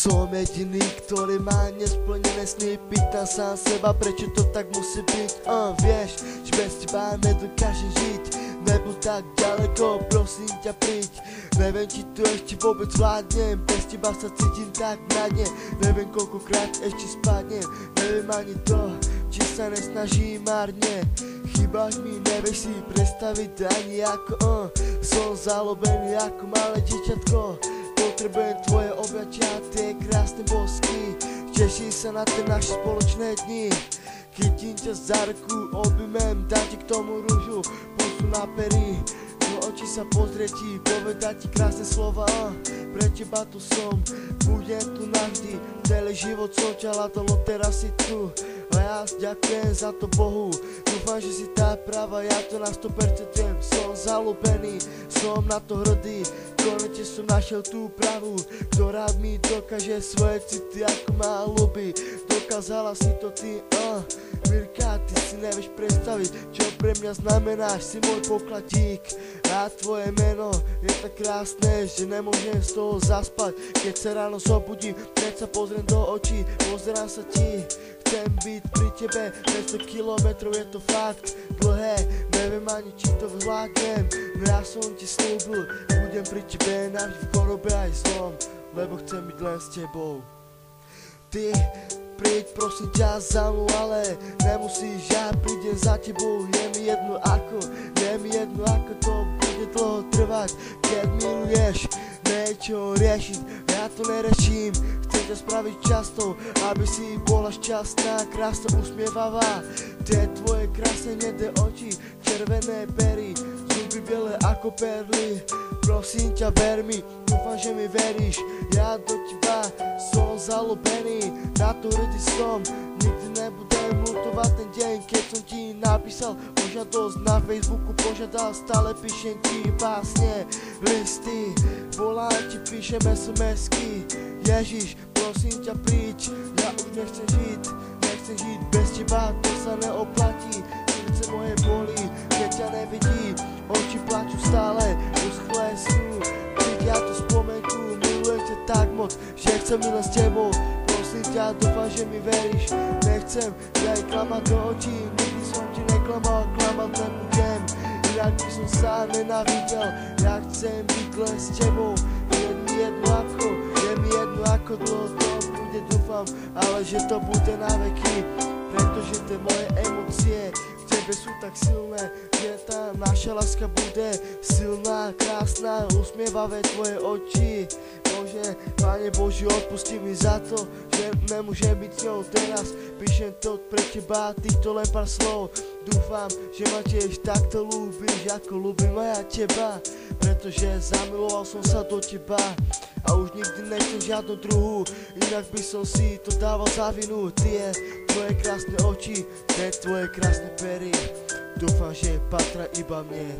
Som jediný, ktorý má nesplnené sny. Pýtam sám seba, prečo to tak musí byť. Vieš, že bez teba nedokážem žiť. Nebuď tak ďaleko, prosím ťa príď. Neviem, či to ešte vôbec zvládnem. Bez teba sa cítim tak mradne. Neviem, koľkokrát ešte spadnem. Neviem ani to, či sa nesnažím márne. Chýbaš mi, nevieš si predstaviť ani ako som zalobený ako malé dieťatko. Potrebujem tvoje objatia, tie krásne bosky. Teším sa na tie naše spoločné dni. Chytím ťa za ruku, objímem, dám ti k tomu rúžu, pusu na pery. Do očí sa pozrieť ti, povedať ti krásne slova. Pre teba tu som, budem tu navždy. Celý život som ťa no teraz si tu. A ja ďakujem za to Bohu. Dúfam, že si tá práva, ja to na 100% viem. Som zalúbený, som na to hrdý. Konečne som našiel tú pravú, ktorá mi dokáže svoje city ako ma ľúbi. Dokázala si to ty, Mirka, ty si nevieš predstaviť, čo pre mňa znamenáš. Si môj pokladík a tvoje meno je tak krásne, že nemôžem z toho zaspať. Keď sa ráno zobudím, keď sa pozriem do očí, pozerám sa ti. Chcem byť pri tebe, 200 kilometrov je to fakt dlhé. Neviem ani, či to zvládnem, no ja som ti slúbil, budem pri tebe navždy v chorobe aj zlom, lebo chcem byť len s tebou. Ty príď prosím ťa za mnou, ale nemusíš, ja prídem za tebou. Je mi jedno ako to bude dlho trvať. Keď miluješ, niečo riešiť, ja to nereším. Chcem ťa spraviť často, aby si bola šťastná, krásna, usmievavá. Tie tvoje krásne hnedé oči, červené pery, zuby biele ako perly. Prosím ťa, ver mi, dúfam, že mi veríš. Ja do teba som zalúbený, na to hrdý som. Nikdy nebudem lutovať ten deň, keď som ti napísal požiadosť na Facebooku, požiadal, stále píšem ti básne, listy, volám ti, píšem SMS-ky. Ježiš, prosím ťa, príď, ja už nechcem žiť bez teba, to sa neoplatí. Srdce moje bolí, keď ťa nevidí, oči plačú stále, uschlé sú. Keď ja tu spomenku, milujem ťa tak moc, že chcem len s tebou. Prosím ťa, dúfam, že mi veríš. Nechcem ja aj klamať do očí, nikdy som ti neklamal, klamať nebudem. Inak by som sa nenávidel, ja chcem byť len s tebou. Je mi jedno ako dlho to bude, dúfam, ale že to bude na veky. Pretože tie moje emócie v tebe sú tak silné, že tá naša láska bude silná, krásna, usmievavé tvoje oči. Bože, Pane Bože, odpusti mi za to, že nemôžem byť s ňou teraz. Píšem to pre teba, týchto len pár slov. Dúfam, že ma tiež takto ľúbiš, ako ľúbim aj teba. Pretože zamiloval som sa do teba a už nikdy nechcem žiadnu druhú. Inak by som si to dával za vinu. Tie tvoje krásne oči, tie tvoje krásne pery, dúfam, že patria iba mne.